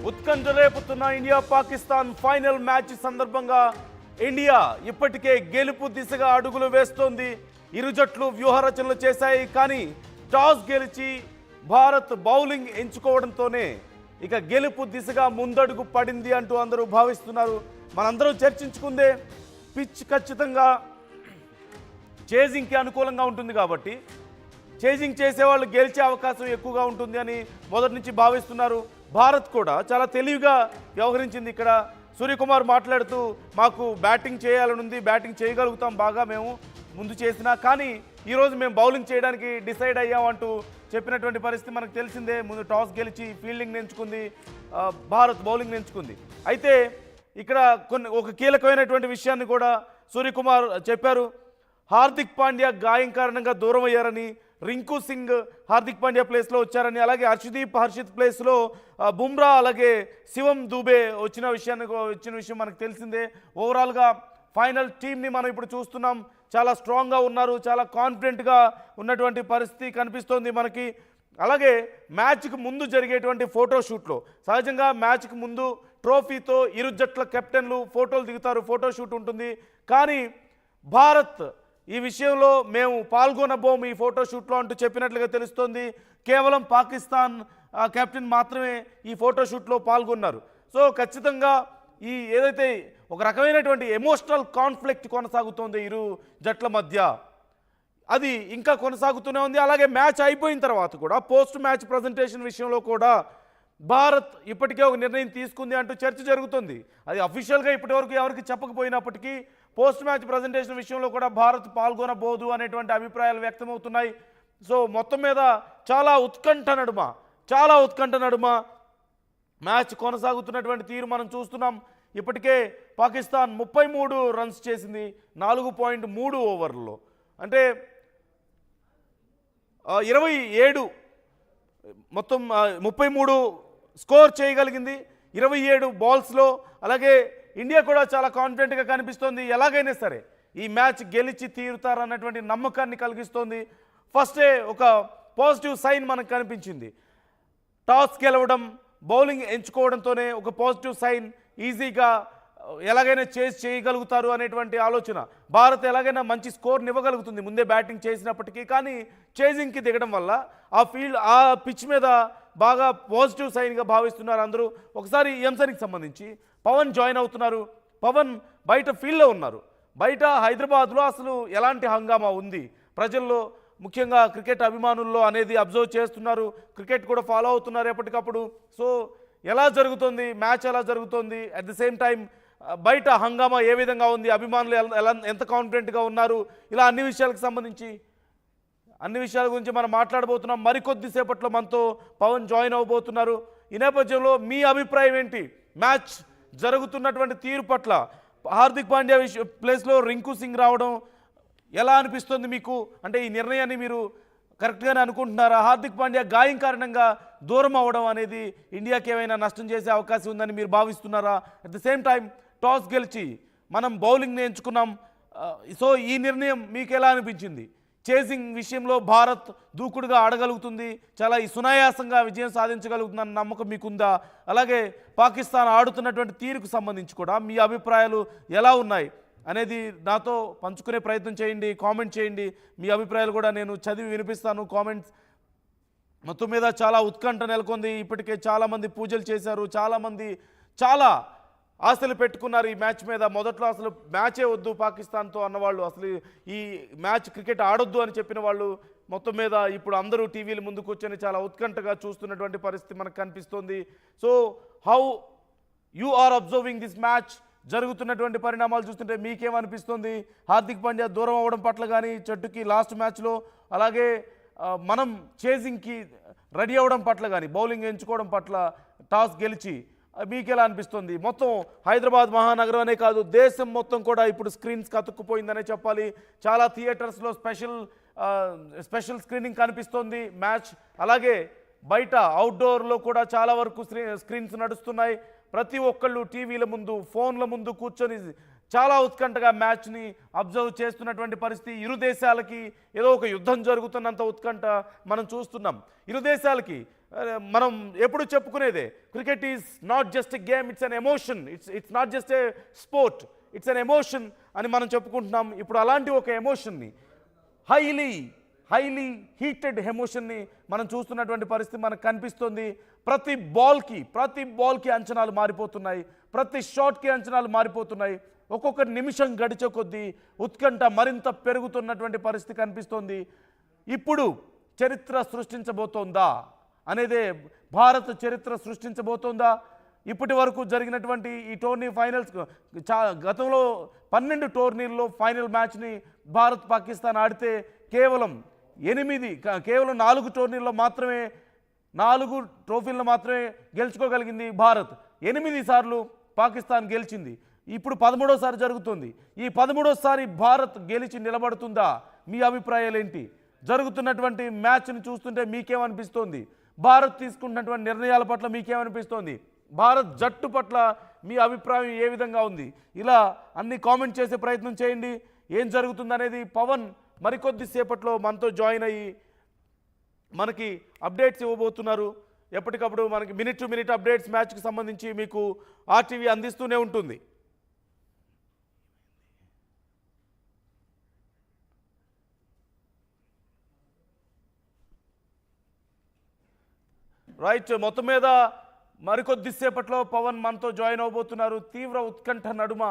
ఉత్కంఠ రేపుతున్న India Pakistan final match సందర్భంగా India ఇప్పటికే గెలుపు దిశగా అడుగులు వేస్తోంది. ఇరు జట్లు వ్యూహరచనలు చేశాయి, కానీ టాస్ గెలిచి భారత్ బౌలింగ్ ఎంచుకోవడంతోనే ఇక గెలుపు దిశగా ముందడుగు పడింది అంటూ అందరూ భావిస్తున్నారు. మనందరం చర్చించుకుందే పిచ్ ఖచ్చితంగా చేజింగ్కి అనుకూలంగా ఉంటుంది కాబట్టి చేజింగ్ చేసేవాళ్ళు గెలిచే అవకాశం ఎక్కువగా ఉంటుంది అని మొదటి నుంచి భావిస్తున్నారు. భారత్ కూడా చాలా తెలివిగా వ్యవహరించింది. ఇక్కడ సూర్యకుమార్ మాట్లాడుతూ మాకు బ్యాటింగ్ చేయాలని ఉంది, బ్యాటింగ్ చేయగలుగుతాం బాగా మేము ముందు చేసినా, కానీ ఈరోజు మేము బౌలింగ్ చేయడానికి డిసైడ్ అయ్యామంటూ చెప్పినటువంటి పరిస్థితి మనకు తెలిసిందే. ముందు టాస్ గెలిచి ఫీల్డింగ్ ఎంచుకుంది, భారత్ బౌలింగ్ ఎంచుకుంది. అయితే ఇక్కడ ఒక కీలకమైనటువంటి విషయాన్ని కూడా సూర్యకుమార్ చెప్పారు. హార్దిక్ పాండ్యా గాయం కారణంగా దూరం అయ్యారని, రింకు సింగ్ హార్దిక్ పాండ్యా ప్లేస్లో వచ్చారని, అలాగే హర్షిత్ ప్లేస్లో బుమ్రా అలాగే శివం దూబే వచ్చిన విషయం మనకు తెలిసిందే. ఓవరాల్గా ఫైనల్ టీంని మనం ఇప్పుడు చూస్తున్నాం. చాలా స్ట్రాంగ్గా ఉన్నారు, చాలా కాన్ఫిడెంట్గా ఉన్నటువంటి పరిస్థితి కనిపిస్తోంది మనకి. అలాగే మ్యాచ్కి ముందు జరిగేటువంటి ఫోటోషూట్లో సహజంగా మ్యాచ్కి ముందు ట్రోఫీతో ఇరు జట్ల కెప్టెన్లు ఫోటోలు దిగుతారు, ఫోటోషూట్ ఉంటుంది. కానీ భారత్ ఈ విషయంలో మేము పాల్గొనబోము ఈ ఫోటోషూట్లో అంటూ చెప్పినట్లుగా తెలుస్తోంది. కేవలం పాకిస్తాన్ కెప్టెన్ మాత్రమే ఈ ఫోటోషూట్లో పాల్గొన్నారు. సో ఖచ్చితంగా ఈ ఏదైతే ఒక రకమైనటువంటి ఎమోషనల్ కాన్ఫ్లిక్ట్ కొనసాగుతోంది ఇరు జట్ల మధ్య, అది ఇంకా కొనసాగుతూనే ఉంది. అలాగే మ్యాచ్ అయిపోయిన తర్వాత కూడా పోస్ట్ మ్యాచ్ ప్రజెంటేషన్ విషయంలో కూడా భారత్ ఇప్పటికే ఒక నిర్ణయం తీసుకుంది అంటూ చర్చ జరుగుతుంది. అది అఫీషియల్గా ఇప్పటివరకు ఎవరికి చెప్పకపోయినప్పటికీ పోస్ట్ మ్యాచ్ ప్రజెంటేషన్ విషయంలో కూడా భారత్ పాల్గొనబోదు అనేటువంటి అభిప్రాయాలు వ్యక్తమవుతున్నాయి. సో మొత్తం మీద చాలా ఉత్కంఠ నడుమ మ్యాచ్ కొనసాగుతున్నటువంటి తీరు మనం చూస్తున్నాం. ఇప్పటికే పాకిస్తాన్ 33 రన్స్ చేసింది 4.3 ఓవర్లలో, అంటే 27 మొత్తం 33 స్కోర్ చేయగలిగింది 27 బాల్స్లో. అలాగే ఇండియా కూడా చాలా కాన్ఫిడెంట్గా కనిపిస్తోంది. ఎలాగైనా సరే ఈ మ్యాచ్ గెలిచి తీరుతారన్నటువంటి నమ్మకాన్ని కలిగిస్తోంది. ఫస్టే ఒక పాజిటివ్ సైన్ మనకు కనిపించింది. టాస్ గెలవడం, బౌలింగ్ ఎంచుకోవడంతోనే ఒక పాజిటివ్ సైన్. ఈజీగా ఎలాగైనా చేయగలుగుతారు అనేటువంటి ఆలోచన. భారత్ ఎలాగైనా మంచి స్కోర్ని ఇవ్వగలుగుతుంది ముందే బ్యాటింగ్ చేసినప్పటికీ, కానీ చేజింగ్కి దిగడం వల్ల ఆ పిచ్ మీద బాగా పాజిటివ్ సైన్గా భావిస్తున్నారు అందరూ. ఒకసారి ఈ అంశానికి సంబంధించి పవన్ జాయిన్ అవుతున్నారు. పవన్ బయట ఫీల్డ్లో ఉన్నారు. బయట హైదరాబాద్లో అసలు ఎలాంటి హంగామా ఉంది ప్రజల్లో, ముఖ్యంగా క్రికెట్ అభిమానుల్లో అనేది అబ్జర్వ్ చేస్తున్నారు. క్రికెట్ కూడా ఫాలో అవుతున్నారు ఎప్పటికప్పుడు. సో ఎలా జరుగుతుంది మ్యాచ్, ఎలా జరుగుతుంది, అట్ ది సేమ్ టైం బయట హంగామా ఏ విధంగా ఉంది, అభిమానులు ఎంత కాన్ఫిడెంట్గా ఉన్నారు, ఇలా అన్ని విషయాలకు సంబంధించి అన్ని విషయాల గురించి మనం మాట్లాడబోతున్నాం. మరికొద్దిసేపట్లో మనతో పవన్ జాయిన్ అవ్వబోతున్నారు. ఈ నేపథ్యంలో మీ అభిప్రాయం ఏంటి? మ్యాచ్ జరుగుతున్నటువంటి తీరు పట్ల, హార్దిక్ పాండ్యా ప్లేస్లో రింకు సింగ్ రావడం ఎలా అనిపిస్తుంది మీకు? అంటే ఈ నిర్ణయాన్ని మీరు కరెక్ట్గానే అనుకుంటున్నారా? హార్దిక్ పాండ్యా గాయం కారణంగా దూరం అవ్వడం అనేది ఇండియాకి ఏమైనా నష్టం చేసే అవకాశం ఉందని మీరు భావిస్తున్నారా? At the same time toss గెలిచి మనం బౌలింగ్ని ఎంచుకున్నాం. సో ఈ నిర్ణయం మీకు ఎలా అనిపించింది? చేసింగ్ విషయంలో భారత్ దూకుడుగా ఆడగలుగుతుంది, చాలా ఈ సునాయాసంగా విజయం సాధించగలుగుతుందన్న నమ్మకం మీకుందా? అలాగే పాకిస్తాన్ ఆడుతున్నటువంటి తీరుకు సంబంధించి కూడా మీ అభిప్రాయాలు ఎలా ఉన్నాయి అనేది నాతో పంచుకునే ప్రయత్నం చేయండి, కామెంట్ చేయండి. మీ అభిప్రాయాలు కూడా నేను చదివి వినిపిస్తాను కామెంట్స్. మొత్తం మీద చాలా ఉత్కంఠ నెలకొంది. ఇప్పటికే చాలామంది పూజలు చేశారు, చాలామంది చాలా ఆశలు పెట్టుకున్నారు ఈ మ్యాచ్ మీద. మొదట్లో అసలు మ్యాచే వద్దు పాకిస్తాన్తో అన్నవాళ్ళు, అసలు ఈ మ్యాచ్ క్రికెట్ ఆడొద్దు అని చెప్పిన వాళ్ళు మొత్తం మీద ఇప్పుడు అందరూ టీవీల ముందు కూర్చొని చాలా ఉత్కంఠగా చూస్తున్నటువంటి పరిస్థితి మనకు కనిపిస్తోంది. So how you are observing this match? జరుగుతున్నటువంటి పరిణామాలు చూస్తుంటే మీకేమనిపిస్తుంది? హార్దిక్ పాండ్యా దూరం అవ్వడం పట్ల కానీ, జట్టుకి లాస్ట్ మ్యాచ్లో, అలాగే మనం చేజింగ్కి రెడీ అవ్వడం పట్ల కానీ, బౌలింగ్ ఎంచుకోవడం పట్ల టాస్ గెలిచి మీకు ఎలా అనిపిస్తుంది? మొత్తం హైదరాబాద్ మహానగరం అనే కాదు, దేశం మొత్తం కూడా ఇప్పుడు స్క్రీన్స్ కతుక్కుపోయిందనే చెప్పాలి. చాలా థియేటర్స్లో స్పెషల్ స్క్రీనింగ్ కనిపిస్తోంది మ్యాచ్. అలాగే బయట అవుట్డోర్లో కూడా చాలా వరకు స్క్రీన్స్ నడుస్తున్నాయి. ప్రతి ఒక్కళ్ళు టీవీల ముందు, ఫోన్ల ముందు కూర్చొని చాలా ఉత్కంఠగా మ్యాచ్ని అబ్జర్వ్ చేస్తున్నటువంటి పరిస్థితి. ఇరు దేశాలకి ఏదో ఒక యుద్ధం జరుగుతున్నంత ఉత్కంఠ మనం చూస్తున్నాం. ఇరు దేశాలకి మనం ఎప్పుడు చెప్పుకునేదే, cricket is not just a game, it's an emotion, it's not just a sport, it's an emotion అని మనం చెప్పుకుంటున్నాం. ఇప్పుడు అలాంటి ఒక ఎమోషన్ని, హైలీ హీటెడ్ ఎమోషన్ని మనం చూస్తున్నటువంటి పరిస్థితి మనకు కనిపిస్తుంది. ప్రతి బాల్కి అంచనాలు మారిపోతున్నాయి, ప్రతి షాట్కి అంచనాలు మారిపోతున్నాయి. ఒక్కొక్క నిమిషం గడిచే కొద్దీ ఉత్కంఠ మరింత పెరుగుతున్నటువంటి పరిస్థితి కనిపిస్తోంది. ఇప్పుడు చరిత్ర సృష్టించబోతోందా అనేదే, భారత్ చరిత్ర సృష్టించబోతోందా? ఇప్పటి వరకు జరిగినటువంటి ఈ టోర్నీ ఫైనల్స్, గతంలో 12 టోర్నీల్లో ఫైనల్ మ్యాచ్ని భారత్ పాకిస్తాన్ ఆడితే కేవలం 4 టోర్నీల్లో మాత్రమే 4 ట్రోఫీలను మాత్రమే గెలుచుకోగలిగింది భారత్. 8 సార్లు పాకిస్తాన్ గెలిచింది. ఇప్పుడు 13వసారి జరుగుతుంది. ఈ 13వసారి భారత్ గెలిచి నిలబడుతుందా? మీ అభిప్రాయాలు ఏంటి? జరుగుతున్నటువంటి మ్యాచ్ని చూస్తుంటే మీకేమనిపిస్తోంది? భారత్ తీసుకుంటున్నటువంటి నిర్ణయాల పట్ల మీకేమనిపిస్తోంది? భారత్ జట్టు పట్ల మీ అభిప్రాయం ఏ విధంగా ఉంది? ఇలా అన్ని కామెంట్ చేసే ప్రయత్నం చేయండి. ఏం జరుగుతుందనేది పవన్ మరికొద్ది సేపట్లో మనతో జాయిన్ అయ్యి మనకి అప్డేట్స్ ఇవ్వబోతున్నారు. ఎప్పటికప్పుడు మనకి మినిట్ టు మినిట్ అప్డేట్స్ మ్యాచ్కి సంబంధించి మీకు ఆర్టీవీ అందిస్తూనే ఉంటుంది. రైట్, మొత్తం మీద మరికొద్దిసేపట్లో పవన్ మనతో జాయిన్ అవబోతున్నారు. తీవ్ర ఉత్కంఠ నడుమ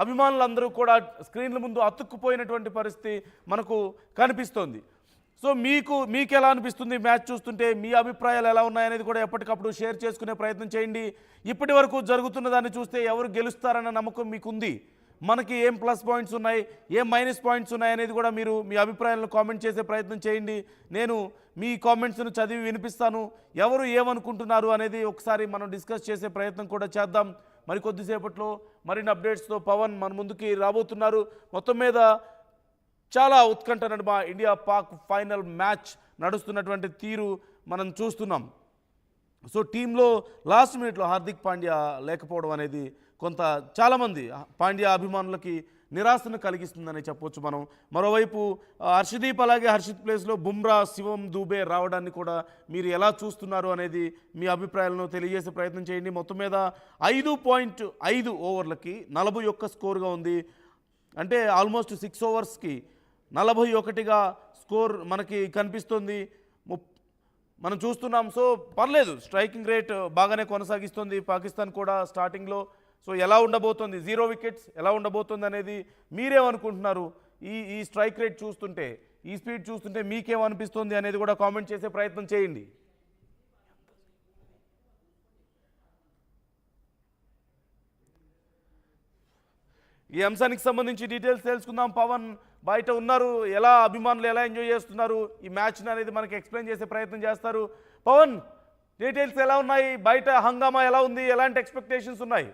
అభిమానులందరూ కూడా స్క్రీన్ల ముందు అతుక్కుపోయినటువంటి పరిస్థితి మనకు కనిపిస్తోంది. సో మీకు ఎలా అనిపిస్తుంది మ్యాచ్ చూస్తుంటే? మీ అభిప్రాయాలు ఎలా ఉన్నాయనేది కూడా ఎప్పటికప్పుడు షేర్ చేసుకునే ప్రయత్నం చేయండి. ఇప్పటి వరకు జరుగుతున్న దాన్ని చూస్తే ఎవరు గెలుస్తారన్న నమ్మకం మీకుంది? మనకి ఏం ప్లస్ పాయింట్స్ ఉన్నాయి, ఏం మైనస్ పాయింట్స్ ఉన్నాయి అనేది కూడా మీరు మీ అభిప్రాయాలను కామెంట్ చేసే ప్రయత్నం చేయండి. నేను మీ కామెంట్స్ను చదివి వినిపిస్తాను. ఎవరు ఏమనుకుంటున్నారు అనేది ఒకసారి మనం డిస్కస్ చేసే ప్రయత్నం కూడా చేద్దాం. మరికొద్దిసేపట్లో మరిన్ని అప్డేట్స్తో పవన్ మన ముందుకి రాబోతున్నారు. మొత్తం మీద చాలా ఉత్కంఠ నడుమ ఇండియా పాక్ ఫైనల్ మ్యాచ్ నడుస్తున్నటువంటి తీరు మనం చూస్తున్నాం. సో టీంలో లాస్ట్ మినిట్లో హార్దిక్ పాండ్యా లేకపోవడం అనేది కొంత చాలామంది పాండ్యా అభిమానులకి నిరాశను కలిగిస్తుందని చెప్పొచ్చు మనం. మరోవైపు హర్షదీప్ అలాగే హర్షిత్ ప్లేస్లో బుమ్రా, శివం దూబే రావడాన్ని కూడా మీరు ఎలా చూస్తున్నారు అనేది మీ అభిప్రాయాలను తెలియజేసే ప్రయత్నం చేయండి. మొత్తం మీద 5.5 ఓవర్లకి 41 స్కోర్గా ఉంది. అంటే ఆల్మోస్ట్ 6 ఓవర్స్కి 41గా స్కోర్ మనకి కనిపిస్తుంది. మనం చూస్తున్నాం. సో పర్లేదు, స్ట్రైకింగ్ రేట్ బాగానే కొనసాగిస్తుంది పాకిస్తాన్ కూడా స్టార్టింగ్లో. సో ఎలా ఉండబోతుంది, 0 వికెట్స్ ఎలా ఉండబోతుంది అనేది మీరేమనుకుంటున్నారు? ఈ స్ట్రైక్ రేట్ చూస్తుంటే, ఈ స్పీడ్ చూస్తుంటే మీకేమనిపిస్తుంది అనేది కూడా కామెంట్ చేసే ప్రయత్నం చేయండి. ఈ అంశానికి సంబంధించి డీటెయిల్స్ తెలుసుకుందాం. పవన్ బయట ఉన్నారు, ఎలా అభిమానులు ఎలా ఎంజాయ్ చేస్తున్నారు ఈ మ్యాచ్ని అనేది మనకి ఎక్స్ప్లెయిన్ చేసే ప్రయత్నం చేస్తారు. పవన్, డీటెయిల్స్ ఎలా ఉన్నాయి? బయట హంగామా ఎలా ఉంది? ఎలాంటి ఎక్స్పెక్టేషన్స్ ఉన్నాయి?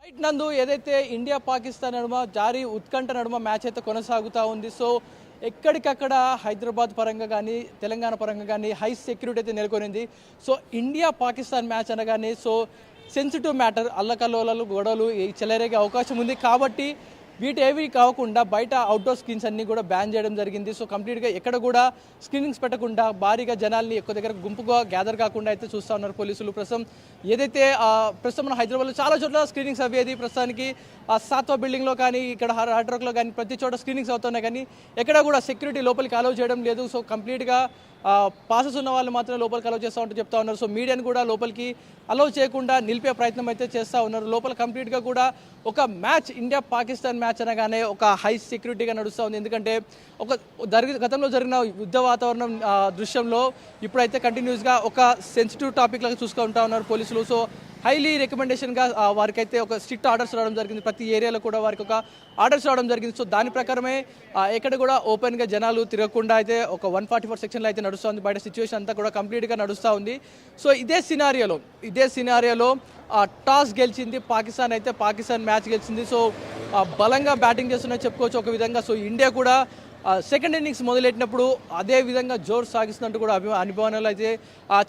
రైట్ నందు, ఏదైతే ఇండియా పాకిస్తాన్ నడుమ జారీ ఉత్కంఠ నడుమ మ్యాచ్ అయితే కొనసాగుతూ ఉంది. సో ఎక్కడికక్కడ హైదరాబాద్ పరంగా కానీ తెలంగాణ పరంగా కానీ హై సెక్యూరిటీ అయితే నెలకొనింది. సో ఇండియా పాకిస్తాన్ మ్యాచ్ అనగానే సో సెన్సిటివ్ మ్యాటర్, అల్లకల్లోలాలు గొడవలు చెలరేగే అవకాశం ఉంది. కాబట్టి వీటేవి కాకుండా బయట అవుట్డోర్ స్క్రీన్స్ అన్నీ కూడా బ్యాన్ చేయడం జరిగింది. సో కంప్లీట్గా ఎక్కడ కూడా స్క్రీనింగ్స్ పెట్టకుండా భారీగా జనాల్ని ఎక్కువ దగ్గర గుంపుగా గ్యాదర్ కాకుండా అయితే చూస్తూ ఉన్నారు పోలీసులు. ప్రస్తుతం ఏదైతే ప్రస్తుతం మన హైదరాబాద్లో చాలా చోట్ల స్క్రీనింగ్స్ అయ్యేది. ప్రస్తుతానికి సాత్వా బిల్డింగ్లో కానీ ఇక్కడ హార్డ్ రాక్లో కానీ ప్రతి చోట స్క్రీనింగ్స్ అవుతున్నాయి. కానీ ఎక్కడ కూడా సెక్యూరిటీ లోపలికి అలౌ చేయడం లేదు. సో కంప్లీట్గా పాసెస్ ఉన్న వాళ్ళు మాత్రం లోపలికి అలౌ చేస్తూ ఉంటూ చెప్తా ఉన్నారు. సో మీడియాని కూడా లోపలికి అలౌ చేయకుండా నిలిపే ప్రయత్నం అయితే చేస్తూ ఉన్నారు. లోపల కంప్లీట్గా కూడా ఒక మ్యాచ్, ఇండియా పాకిస్తాన్ మ్యాచ్ అనగానే ఒక హై సెక్యూరిటీగా నడుస్తూ ఉంది. ఎందుకంటే గతంలో జరిగిన యుద్ధ వాతావరణం దృశ్యంలో ఇప్పుడైతే కంటిన్యూస్గా ఒక సెన్సిటివ్ టాపిక్ లాగా చూసుకుంటూ ఉన్నారు పోలీసులు. సో హైలీ రికమెండేషన్గా వారికైతే ఒక స్ట్రిక్ట్ ఆర్డర్స్ రావడం జరిగింది. ప్రతి ఏరియాలో కూడా వారికి ఒక ఆర్డర్స్ రావడం జరిగింది. సో దాని ప్రకారమే ఎక్కడ కూడా ఓపెన్గా జనాలు తిరగకుండా అయితే ఒక 144 సెక్షన్లో అయితే నడుస్తుంది. బయట సిచ్యువేషన్ అంతా కూడా కంప్లీట్గా నడుస్తూ ఉంది. సో ఇదే సినారియోలో టాస్ గెలిచింది పాకిస్తాన్. అయితే పాకిస్తాన్ మ్యాచ్ గెలిచింది. సో బలంగా బ్యాటింగ్ చేస్తున్నా చెప్పుకోవచ్చు ఒక విధంగా. సో ఇండియా కూడా సెకండ్ ఇన్నింగ్స్ మొదలెట్టినప్పుడు అదే విధంగా జోరు సాగిస్తున్నట్టు కూడా అభిమానులు అయితే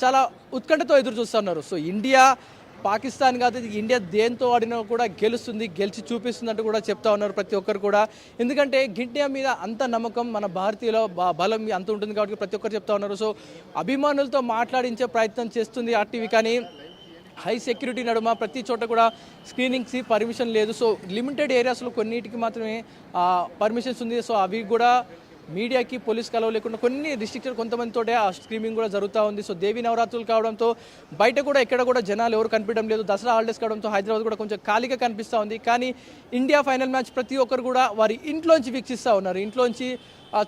చాలా ఉత్కంఠతో ఎదురు చూస్తున్నారు. సో ఇండియా పాకిస్తాన్ కాదు ఇండియా దేంతో ఆడినా కూడా గెలిచి చూపిస్తుందంటూ కూడా చెప్తా ఉన్నారు ప్రతి ఒక్కరు కూడా. ఎందుకంటే ఇండియా మీద అంత నమ్మకం మన భారతీయుల బలం అంత ఉంటుంది కాబట్టి ప్రతి ఒక్కరు చెప్తా ఉన్నారు. సో అభిమానులతో మాట్లాడించే ప్రయత్నం చేస్తుంది ఆర్టీవీ, కానీ హై సెక్యూరిటీ నడుమ ప్రతి చోట కూడా స్క్రీనింగ్స్ పర్మిషన్ లేదు. సో లిమిటెడ్ ఏరియాస్లో కొన్నిటికి మాత్రమే పర్మిషన్స్ ఉంది. సో అవి కూడా మీడియాకి పోలీస్ కలవ లేకుండా కొన్ని రిస్ట్రిక్టెడ్ కొంతమందితోటే ఆ స్క్రీనింగ్ కూడా జరుగుతూ ఉంది. సో దేవి నవరాత్రులు కావడంతో బయట కూడా ఎక్కడ కూడా జనాలు ఎవరు కనిపించడం లేదు. దసరా హాలిడేస్ కావడంతో హైదరాబాద్ కూడా కొంచెం ఖాళీగా కనిపిస్తూ ఉంది. కానీ ఇండియా ఫైనల్ మ్యాచ్ ప్రతి ఒక్కరు కూడా వారి ఇంట్లోంచి వీక్షిస్తూ ఉన్నారు, ఇంట్లోంచి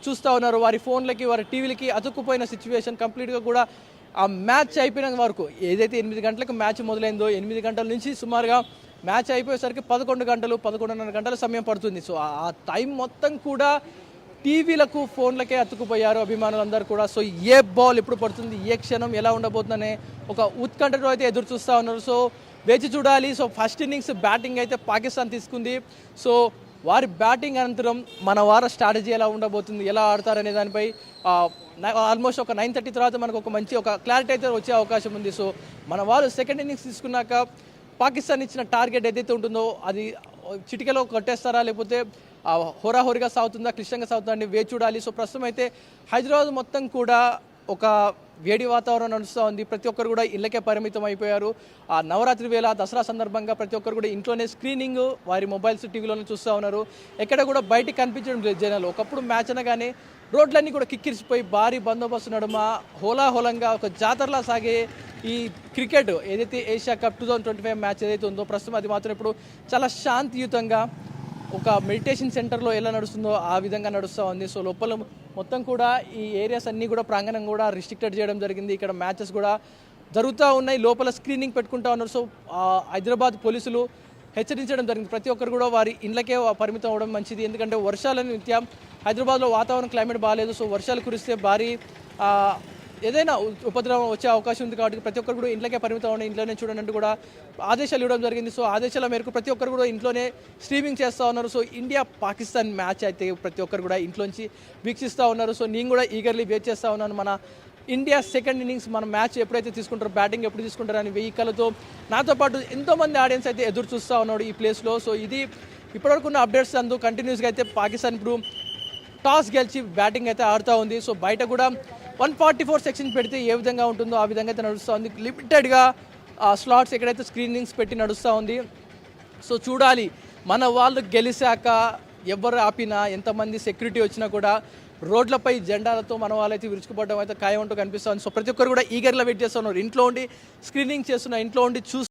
చూస్తూ ఉన్నారు. వారి ఫోన్లకి వారి టీవీలకి అతుక్కుపోయిన సిచ్యువేషన్ కంప్లీట్గా కూడా ఆ మ్యాచ్ అయిపోయిన వరకు ఏదైతే 8 గంటలకు మ్యాచ్ మొదలైందో 8 గంటల నుంచి సుమారుగా మ్యాచ్ అయిపోయేసరికి 11:30 గంటల సమయం పడుతుంది. సో ఆ టైం మొత్తం కూడా టీవీలకు ఫోన్లకే అతుక్కుపోయారు అభిమానులందరూ కూడా. సో ఏ బాల్ ఎప్పుడు పడుతుంది, ఏ క్షణం ఎలా ఉండబోతుందనే ఒక ఉత్కంఠతో అయితే ఎదురు చూస్తూ ఉన్నారు. సో వేచి చూడాలి. సో ఫస్ట్ ఇన్నింగ్స్ బ్యాటింగ్ అయితే పాకిస్తాన్ తీసుకుంది. సో వారి బ్యాటింగ్ అనంతరం మన వారి స్ట్రాటజీ ఎలా ఉండబోతుంది, ఎలా ఆడతారనే దానిపై ఆల్మోస్ట్ ఒక 9:30 తర్వాత మనకు ఒక మంచి క్లారిటీ అయితే వచ్చే అవకాశం ఉంది. సో మన వాళ్ళు సెకండ్ ఇన్నింగ్స్ తీసుకున్నాక పాకిస్తాన్ ఇచ్చిన టార్గెట్ ఏదైతే ఉంటుందో అది చిటికలో కొట్టేస్తారా, లేకపోతే హోరాహోరీగా సాగుతుందా, క్లిష్టంగా సాగుతుందా అని వేచి చూడాలి. సో ప్రస్తుతం అయితే హైదరాబాద్ మొత్తం కూడా ఒక వేడి వాతావరణం నడుస్తూ ఉంది. ప్రతి ఒక్కరు కూడా ఇళ్ళకే పరిమితం అయిపోయారు. ఆ నవరాత్రి వేళ దసరా సందర్భంగా ప్రతి ఒక్కరు కూడా ఇంట్లోనే స్క్రీనింగ్ వారి మొబైల్స్ టీవీలోనే చూస్తూ ఉన్నారు. ఎక్కడ కూడా బయటికి కనిపించడం లేదు జనాలు. ఒకప్పుడు మ్యాచ్ అనగానే రోడ్లన్నీ కూడా కిక్కిరిసిపోయి భారీ బందోబస్తు నడుమ హోలాహోలంగా ఒక జాతరలా సాగే ఈ క్రికెట్ ఏదైతే ఏషియా కప్ 2025 మ్యాచ్ ఏదైతే ఉందో ప్రస్తుతం అది మాత్రం ఇప్పుడు చాలా శాంతియుతంగా ఒక మెడిటేషన్ సెంటర్లో ఎలా నడుస్తుందో ఆ విధంగా నడుస్తూ ఉంది. సో లోపల మొత్తం కూడా ఈ ఏరియాస్ అన్నీ కూడా ప్రాంగణం కూడా రిస్ట్రిక్టెడ్ చేయడం జరిగింది. ఇక్కడ మ్యాచెస్ కూడా జరుగుతూ ఉన్నాయి, లోపల స్క్రీనింగ్ పెట్టుకుంటా ఉన్నారు. సో హైదరాబాద్ పోలీసులు హెచ్చరించడం జరిగింది, ప్రతి ఒక్కరు కూడా వారి ఇళ్ళకే పరిమితం అవ్వడం మంచిది. ఎందుకంటే వర్షాల నిత్యం హైదరాబాద్లో వాతావరణం క్లైమేట్ బాగాలేదు. సో వర్షాలు కురిస్తే భారీ ఏదైనా ఉపద్రవం వచ్చే అవకాశం ఉంది కాబట్టి ప్రతి ఒక్కరు కూడా ఇంట్లోకే పరిమితం అవ్వండి, ఇంట్లోనే చూడండి కూడా ఆదేశాలు ఇవ్వడం జరిగింది. సో ఆదేశాల మేరకు ప్రతి ఒక్కరు కూడా ఇంట్లోనే స్ట్రీమింగ్ చేస్తూ ఉన్నారు. సో ఇండియా పాకిస్తాన్ మ్యాచ్ అయితే ప్రతి ఒక్కరు కూడా ఇంట్లోంచి వీక్షిస్తూ ఉన్నారు. సో నేను కూడా ఈగర్లీ వెయిట్ చేస్తూ ఉన్నాను. మన ఇండియా సెకండ్ ఇన్నింగ్స్ మన మ్యాచ్ ఎప్పుడైతే తీసుకుంటారో, బ్యాటింగ్ ఎప్పుడు తీసుకుంటారో అని వెయ్యికలతో నాతో పాటు ఎంతోమంది ఆడియన్స్ అయితే ఎదురు చూస్తూ ఉన్నాడు ఈ ప్లేస్లో. సో ఇది ఇప్పటివరకు ఉన్న అప్డేట్స్ అందు కంటిన్యూస్గా అయితే పాకిస్తాన్ ఇప్పుడు టాస్ గెలిచి బ్యాటింగ్ అయితే ఆడుతూ ఉంది. సో బయట కూడా 144 సెక్షన్స్ పెడితే ఏ విధంగా ఉంటుందో ఆ విధంగా అయితే నడుస్తూ ఉంది. లిమిటెడ్గా స్లాట్స్ ఎక్కడైతే స్క్రీనింగ్స్ పెట్టి నడుస్తూ ఉంది. సో చూడాలి మన వాళ్ళు గెలిచాక ఎవరు ఆపినా, ఎంతమంది సెక్యూరిటీ వచ్చినా కూడా రోడ్లపై జెండాలతో మన వాళ్ళైతే విరుచుకుపడడం అయితే ఖాయం అంటూ కనిపిస్తుంది. సో ప్రతి ఒక్కరు కూడా ఈగర్గా వెయిట్ చేస్తున్నారు, ఇంట్లో ఉండి స్క్రీనింగ్ చేస్తున్నారు, ఇంట్లో ఉండి